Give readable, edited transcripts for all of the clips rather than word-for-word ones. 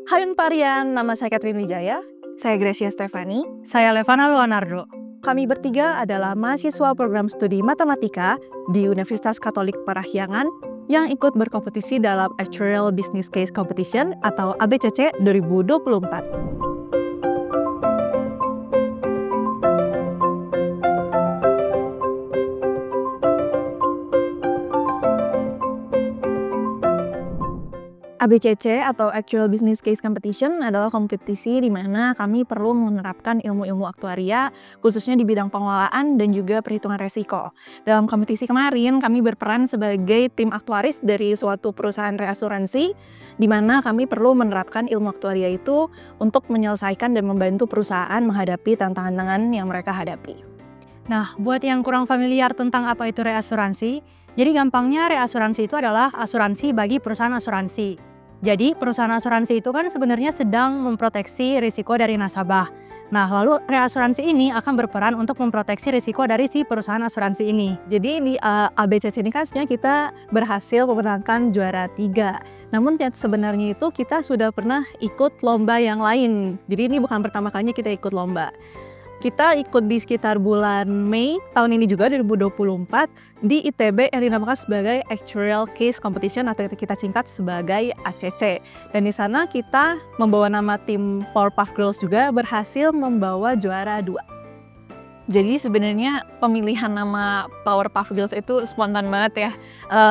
Hai Unparian, nama saya Catherine Wijaya. Saya Gracia Stefani. Saya Levana Luanardo. Kami bertiga adalah mahasiswa program studi matematika di Universitas Katolik Parahyangan yang ikut berkompetisi dalam Actuarial Business Case Competition atau ABCC 2024. ABCC atau Actual Business Case Competition adalah kompetisi di mana kami perlu menerapkan ilmu-ilmu aktuaria, khususnya di bidang pengelolaan dan juga perhitungan resiko. Dalam kompetisi kemarin, kami berperan sebagai tim aktuaris dari suatu perusahaan reasuransi, di mana kami perlu menerapkan ilmu aktuaria itu untuk menyelesaikan dan membantu perusahaan menghadapi tantangan yang mereka hadapi. Nah, buat yang kurang familiar tentang apa itu reasuransi, jadi gampangnya reasuransi itu adalah asuransi bagi perusahaan asuransi. Jadi perusahaan asuransi itu kan sebenarnya sedang memproteksi risiko dari nasabah. Nah, lalu reasuransi ini akan berperan untuk memproteksi risiko dari si perusahaan asuransi ini. Jadi di ABCC ini kan sebenarnya kita berhasil memenangkan juara 3. Namun sebenarnya itu kita sudah pernah ikut lomba yang lain. Jadi ini bukan pertama kalinya kita ikut lomba. Kita ikut di sekitar bulan Mei tahun ini juga 2024 di ITB yang dinamakan sebagai Actuarial Case Competition atau kita singkat sebagai ACC. Dan di sana kita membawa nama tim Powerpuff Girls juga berhasil membawa juara 2. Jadi sebenarnya pemilihan nama Powerpuff Girls itu spontan banget ya.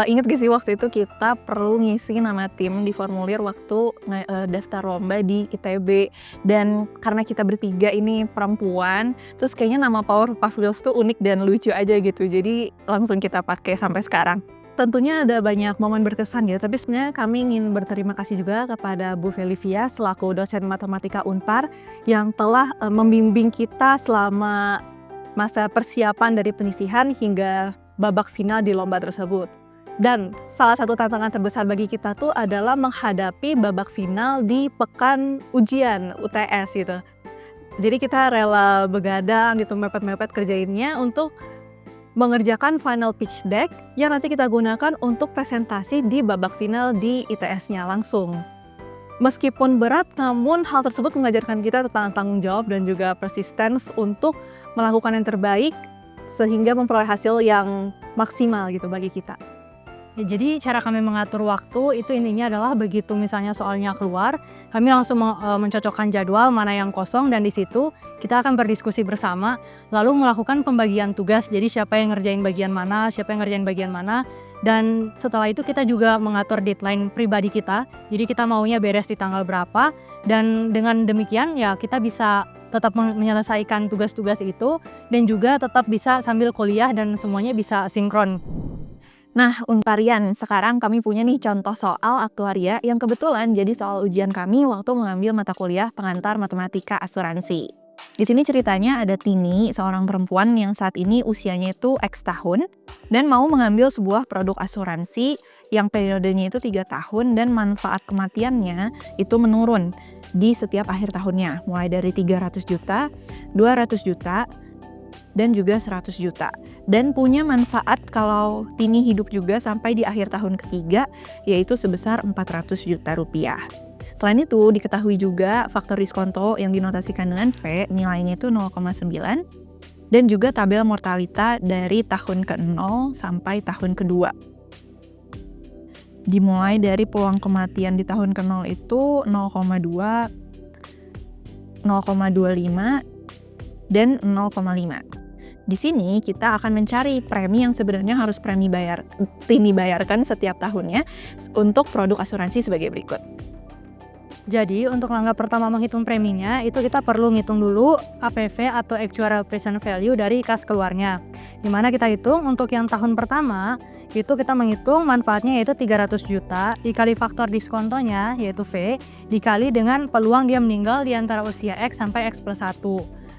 Ingat gak sih waktu itu kita perlu ngisi nama tim di formulir waktu daftar lomba di ITB. Dan karena kita bertiga ini perempuan, terus kayaknya nama Powerpuff Girls tuh unik dan lucu aja gitu. Jadi langsung kita pakai sampai sekarang. Tentunya ada banyak momen berkesan ya, tapi sebenarnya kami ingin berterima kasih juga kepada Bu Felivia selaku dosen matematika Unpar yang telah membimbing kita selama masa persiapan dari penyisihan hingga babak final di lomba tersebut. Dan salah satu tantangan terbesar bagi kita tuh adalah menghadapi babak final di pekan ujian UTS gitu. Jadi kita rela begadang gitu, mepet-mepet kerjainnya untuk mengerjakan final pitch deck yang nanti kita gunakan untuk presentasi di babak final di ITS-nya langsung. Meskipun berat, namun hal tersebut mengajarkan kita tentang tanggung jawab dan juga persistence untuk melakukan yang terbaik sehingga memperoleh hasil yang maksimal gitu bagi kita. Ya, jadi cara kami mengatur waktu itu intinya adalah begitu misalnya soalnya keluar, kami langsung mencocokkan jadwal mana yang kosong dan di situ kita akan berdiskusi bersama lalu melakukan pembagian tugas. Jadi siapa yang ngerjain bagian mana, siapa yang ngerjain bagian mana. Dan setelah itu kita juga mengatur deadline pribadi kita. Jadi kita maunya beres di tanggal berapa dan dengan demikian ya kita bisa tetap menyelesaikan tugas-tugas itu dan juga tetap bisa sambil kuliah dan semuanya bisa sinkron. Nah, Unparian, sekarang kami punya nih contoh soal aktuaria yang kebetulan jadi soal ujian kami waktu mengambil mata kuliah pengantar matematika asuransi. Di sini ceritanya ada Tini, seorang perempuan yang saat ini usianya itu X tahun dan mau mengambil sebuah produk asuransi yang periodenya itu 3 tahun dan manfaat kematiannya itu menurun di setiap akhir tahunnya, mulai dari 300 juta, 200 juta, dan juga 100 juta. Dan punya manfaat kalau Tini hidup juga sampai di akhir tahun ketiga, yaitu sebesar 400 juta rupiah. Selain itu, diketahui juga faktor diskonto yang dinotasikan dengan V, nilainya itu 0,9, dan juga tabel mortalita dari tahun ke-0 sampai tahun ke-2. Dimulai dari peluang kematian di tahun ke-0 itu 0,2, 0,25, dan 0,5. Di sini kita akan mencari premi yang sebenarnya harus Tini bayarkan setiap tahunnya untuk produk asuransi sebagai berikut. Jadi untuk langkah pertama menghitung preminya itu kita perlu ngitung dulu APV atau Actuarial Present Value dari kas keluarnya. Dimana kita hitung untuk yang tahun pertama itu kita menghitung manfaatnya yaitu 300 juta dikali faktor diskontonya yaitu V dikali dengan peluang dia meninggal di antara usia X sampai X plus 1.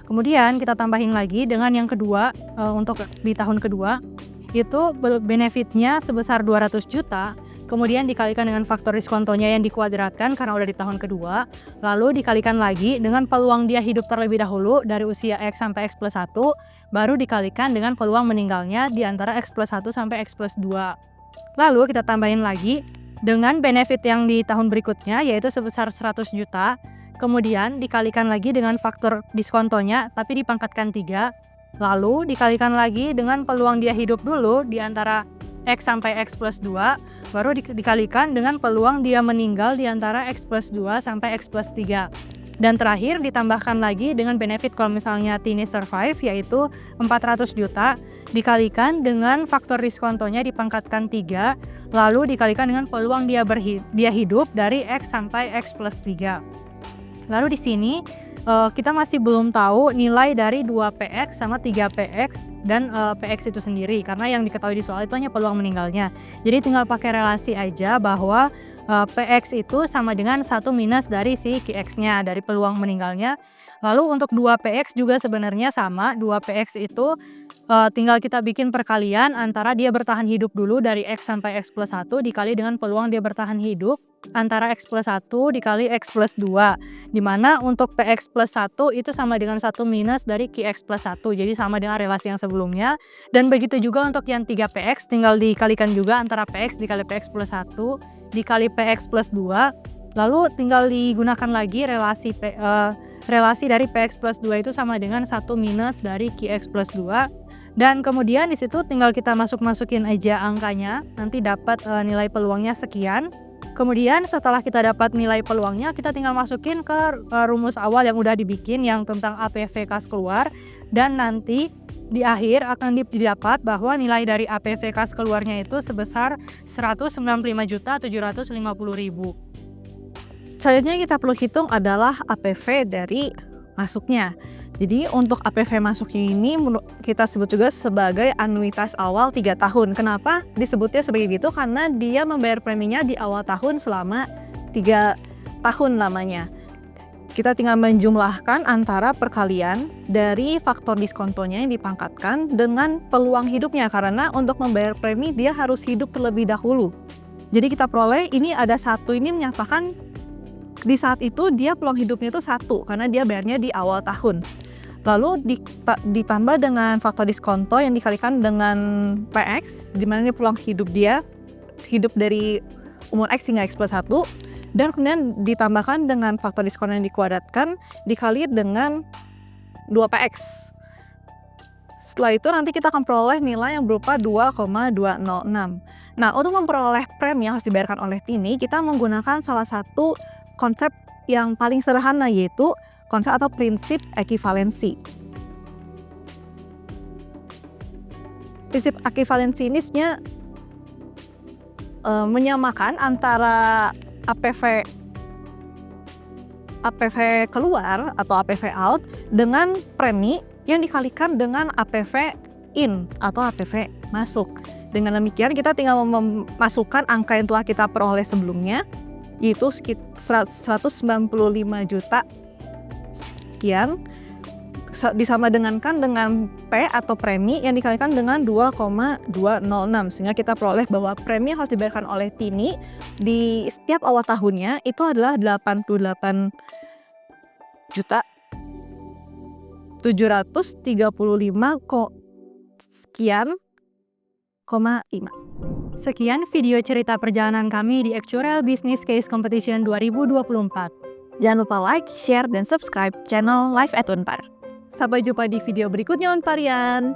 Kemudian kita tambahin lagi dengan yang kedua untuk di tahun kedua itu benefitnya sebesar 200 juta. Kemudian dikalikan dengan faktor diskontonya yang dikuadratkan karena udah di tahun kedua. Lalu dikalikan lagi dengan peluang dia hidup terlebih dahulu dari usia X sampai X plus 1. Baru dikalikan dengan peluang meninggalnya di antara X plus 1 sampai X plus 2. Lalu kita tambahin lagi dengan benefit yang di tahun berikutnya yaitu sebesar 100 juta, kemudian dikalikan lagi dengan faktor diskontonya tapi dipangkatkan 3, lalu dikalikan lagi dengan peluang dia hidup dulu di antara X sampai X plus 2, baru dikalikan dengan peluang dia meninggal di antara X plus 2 sampai X plus 3. Dan terakhir ditambahkan lagi dengan benefit kalau misalnya Tini survive yaitu 400 juta dikalikan dengan faktor diskontonya dipangkatkan 3, lalu dikalikan dengan peluang dia hidup dari X sampai X plus 3. Lalu di sini kita masih belum tahu nilai dari 2px sama 3px dan px itu sendiri karena yang diketahui di soal itu hanya peluang meninggalnya. Jadi tinggal pakai relasi aja bahwa px itu sama dengan 1 minus dari si qx-nya, dari peluang meninggalnya. Lalu untuk 2px juga sebenarnya sama, 2px itu tinggal kita bikin perkalian antara dia bertahan hidup dulu dari x sampai x plus 1 dikali dengan peluang dia bertahan hidup antara x plus 1 dikali x plus 2, dimana untuk px plus 1 itu sama dengan 1 minus dari qx plus 1, jadi sama dengan relasi yang sebelumnya. Dan begitu juga untuk yang 3px, tinggal dikalikan juga antara px dikali px plus 1 dikali px plus 2, lalu tinggal digunakan lagi relasi dari px plus 2 itu sama dengan 1 minus dari qx plus 2. Dan kemudian di situ tinggal kita masukin aja angkanya, nanti dapat nilai peluangnya sekian. Kemudian setelah kita dapat nilai peluangnya, kita tinggal masukin ke rumus awal yang udah dibikin yang tentang APV kas keluar, dan nanti di akhir akan didapat bahwa nilai dari APV kas keluarnya itu sebesar 195.750.000. Selanjutnya kita perlu hitung adalah APV dari masuknya. Jadi untuk APV masuknya ini kita sebut juga sebagai anuitas awal 3 tahun. Kenapa disebutnya sebagai gitu? Karena dia membayar preminya di awal tahun selama 3 tahun lamanya. Kita tinggal menjumlahkan antara perkalian dari faktor diskontonya yang dipangkatkan dengan peluang hidupnya. Karena untuk membayar premi dia harus hidup terlebih dahulu. Jadi kita peroleh ini ada 1 ini menyatakan di saat itu dia peluang hidupnya itu 1 karena dia bayarnya di awal tahun. Lalu ditambah dengan faktor diskonto yang dikalikan dengan PX, di mana ini peluang hidup dia, hidup dari umur X hingga X plus 1, dan kemudian ditambahkan dengan faktor diskon yang dikuadratkan, dikali dengan 2PX. Setelah itu nanti kita akan peroleh nilai yang berupa 2,206. Nah, untuk memperoleh premi yang harus dibayarkan oleh Tini, kita menggunakan salah satu konsep yang paling sederhana, yaitu konsep atau prinsip ekivalensi. Prinsip ekivalensi ini sebenarnya menyamakan antara APV keluar atau APV out dengan premi yang dikalikan dengan APV in atau APV masuk. Dengan demikian kita tinggal memasukkan angka yang telah kita peroleh sebelumnya, yaitu sekitar 195 juta sekian, disamadengankan dengan P atau premi yang dikalikan dengan 2,206, sehingga kita peroleh bahwa premi yang harus dibayarkan oleh Tini di setiap awal tahunnya itu adalah 88 juta 735 sekian, 5. Sekian video cerita perjalanan kami di Actuarial Business Case Competition 2024. Jangan lupa like, share, dan subscribe channel Live at Unpar. Sampai jumpa di video berikutnya Unparian.